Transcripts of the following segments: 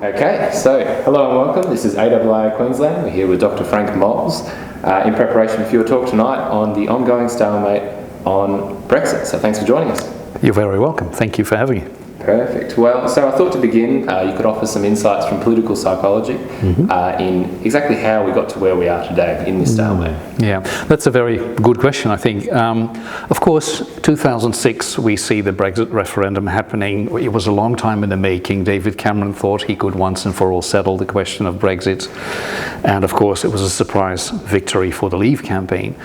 Okay, so hello and welcome. This is AWI Queensland. We're here with Dr. Frank Moles in preparation for your talk tonight on the ongoing stalemate on Brexit. So thanks for joining us. You're very welcome. Thank you for having me. Perfect. Well, so I thought to begin, you could offer some insights from political psychology in exactly how we got to where we are today in this stalemate. Yeah, that's a very good question, I think. Of course, 2006, we see the Brexit referendum happening. It was a long time in the making. David Cameron thought he could once and for all settle the question of Brexit. And of course, it was a surprise victory for the Leave campaign.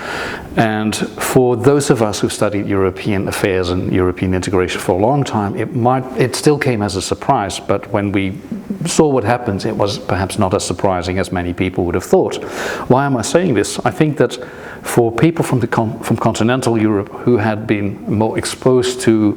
And for those of us who studied European affairs and European integration for a long time, it still came as a surprise, but when we saw what happened, it was perhaps not as surprising as many people would have thought. Why am I saying this? I think that for people from continental Europe who had been more exposed to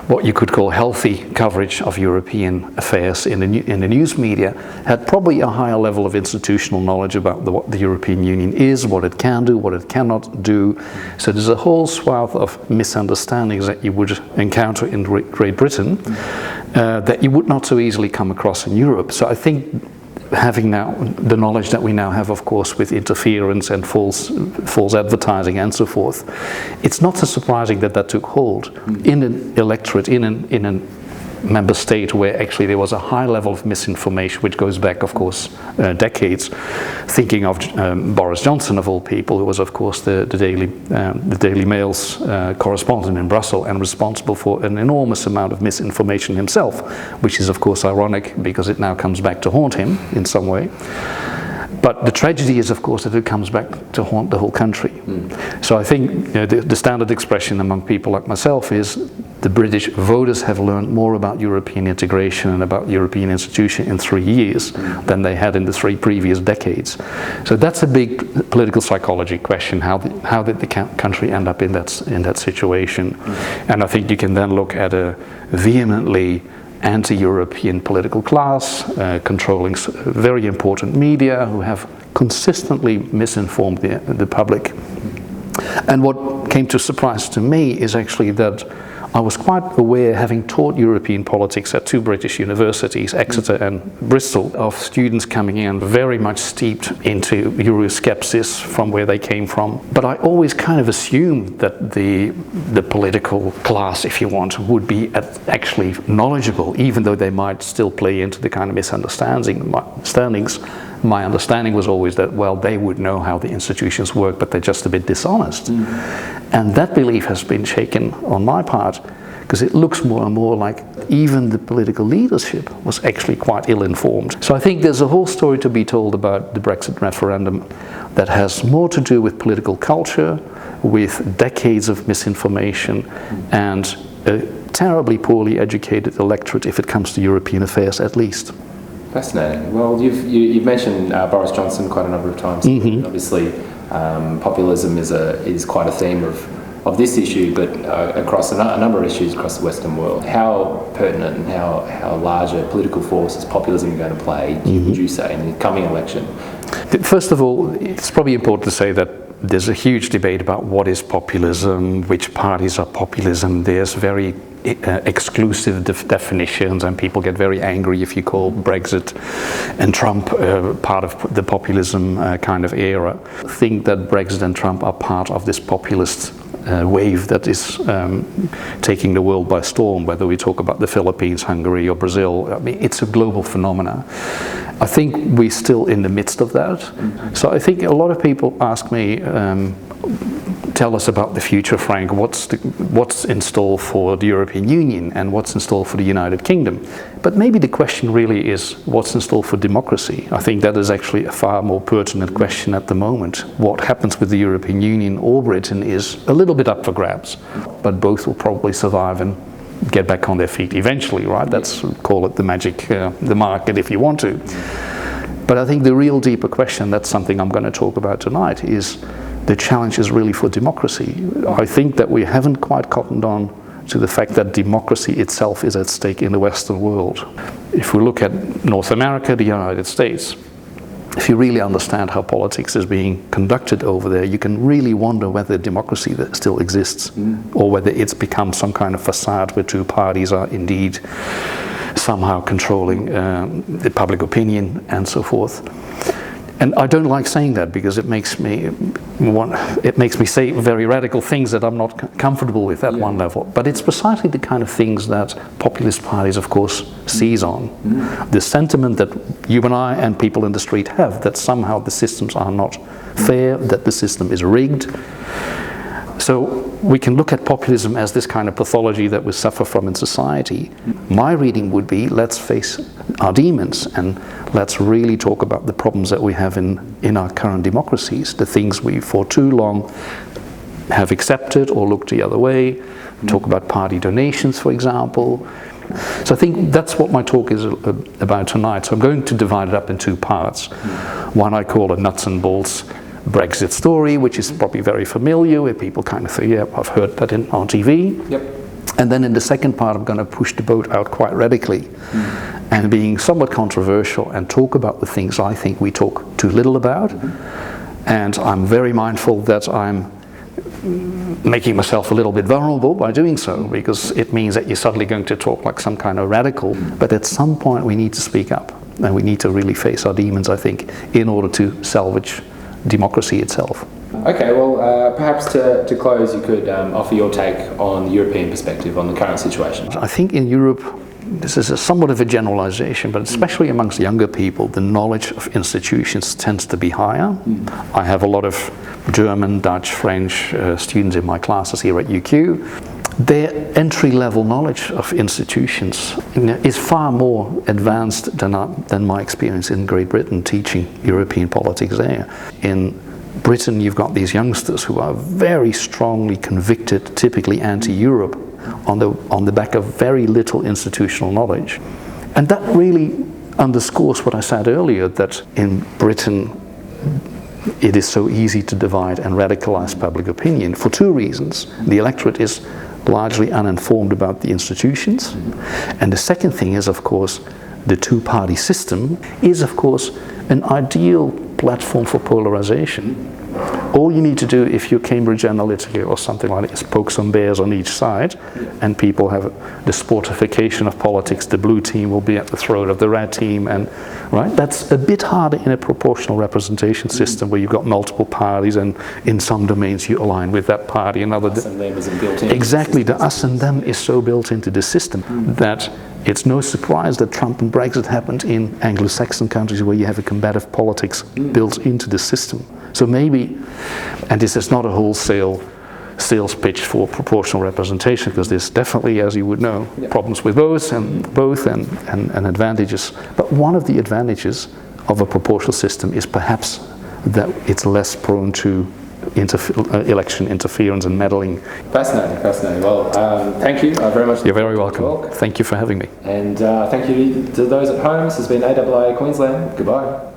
what you could call healthy coverage of European affairs in the news media, had probably a higher level of institutional knowledge about what the European Union is, what it can do, what it cannot do. So there's a whole swath of misunderstandings that you would encounter in Great Britain that you would not so easily come across in Europe. So I think having now the knowledge that we now have, of course, with interference and false advertising and so forth, it's not so surprising that that took hold in an electorate, in a member state where actually there was a high level of misinformation, which goes back, of course, decades. Thinking of Boris Johnson, of all people, who was, of course, the Daily Mail's correspondent in Brussels and responsible for an enormous amount of misinformation himself, which is, of course, ironic because it now comes back to haunt him in some way. But the tragedy is, of course, that it comes back to haunt the whole country. So I think the standard expression among people like myself is the British voters have learned more about European integration and about European institutions in 3 years than they had in the 3 previous decades. So that's a big political psychology question. How did the country end up in that situation? And I think you can then look at a vehemently anti-European political class, controlling very important media who have consistently misinformed the public. And what came to surprise to me is actually that I was quite aware, having taught European politics at 2 British universities, Exeter and Bristol, of students coming in very much steeped into Euroscepsis from where they came from. But I always kind of assumed that the political class, if you want, would be actually knowledgeable, even though they might still play into the kind of misunderstandings. My understanding was always that, well, they would know how the institutions work, but they're just a bit dishonest. And that belief has been shaken on my part, because it looks more and more like even the political leadership was actually quite ill-informed. So I think there's a whole story to be told about the Brexit referendum that has more to do with political culture, with decades of misinformation, and a terribly poorly educated electorate if it comes to European affairs, at least. Fascinating. Well, you've mentioned Boris Johnson quite a number of times. Obviously, populism is quite a theme of this issue, but across a number of issues across the Western world. How pertinent and how large a political force is populism going to play, would you say, in the coming election? First of all, it's probably important to say that there's a huge debate about what is populism, which parties are populism. There's very exclusive definitions, and people get very angry if you call Brexit and Trump part of the populism kind of era. I think that Brexit and Trump are part of this populist wave that is taking the world by storm, whether we talk about the Philippines, Hungary or Brazil. I mean, it's a global phenomena. I think we're still in the midst of that. So I think a lot of people ask me, tell us about the future, Frank. What's in store for the European Union and what's in store for the United Kingdom? But maybe the question really is what's in store for democracy. I think that is actually a far more pertinent question at the moment. What happens with the European Union or Britain is a little bit up for grabs, but both will probably survive and get back on their feet eventually, right? That's, call it the magic, the market if you want to. But I think the real deeper question, that's something I'm going to talk about tonight, is the challenge is really for democracy. I think that we haven't quite cottoned on to the fact that democracy itself is at stake in the Western world. If we look at North America, the United States, if you really understand how politics is being conducted over there, you can really wonder whether democracy that still exists or whether it's become some kind of facade where 2 parties are indeed somehow controlling the public opinion and so forth. And I don't like saying that because it makes me say very radical things that I'm not comfortable with at one level. But it's precisely the kind of things that populist parties, of course, seize on. The sentiment that you and I and people in the street have, that somehow the systems are not fair, that the system is rigged. So we can look at populism as this kind of pathology that we suffer from in society. My reading would be, let's face our demons and let's really talk about the problems that we have in our current democracies, the things we for too long have accepted or looked the other way. Talk about party donations, for example. So I think that's what my talk is about tonight. So I'm going to divide it up in two parts. One I call a nuts and bolts Brexit story, which is probably very familiar, where people kind of say, yeah, I've heard that on TV. Yep. And then in the second part, I'm going to push the boat out quite radically and being somewhat controversial and talk about the things I think we talk too little about. And I'm very mindful that I'm making myself a little bit vulnerable by doing so, because it means that you're suddenly going to talk like some kind of radical. But at some point, we need to speak up and we need to really face our demons, I think, in order to salvage democracy itself. Okay, well, perhaps to close, you could offer your take on the European perspective on the current situation. I think in Europe, this is somewhat of a generalization, but especially amongst younger people, the knowledge of institutions tends to be higher. I have a lot of German, Dutch, French students in my classes here at UQ. Their entry-level knowledge of institutions is far more advanced than my experience in Great Britain teaching European politics there. In Britain, you've got these youngsters who are very strongly convicted, typically anti-Europe, on the back of very little institutional knowledge. And that really underscores what I said earlier, that in Britain, it is so easy to divide and radicalize public opinion for two reasons. The electorate is largely uninformed about the institutions. And the second thing is, of course, the two-party system is, of course, an ideal platform for polarization. All you need to do, if you're Cambridge Analytica or something like that, is poke some bears on each side, and people have the sportification of politics. The blue team will be at the throat of the red team, and right. That's a bit harder in a proportional representation system where you've got multiple parties, and in some domains you align with that party. Us and them isn't built in. Exactly, the us and them is so built into the system that it's no surprise that Trump and Brexit happened in Anglo-Saxon countries where you have a combative politics built into the system. So maybe, and this is not a wholesale sales pitch for proportional representation, because there's definitely, as you would know, problems with both and advantages. But one of the advantages of a proportional system is perhaps that it's less prone to election interference and meddling. Fascinating, fascinating. Well, thank you very much. You're very welcome. Thank you for having me. And thank you to those at home. This has been AAA Queensland. Goodbye.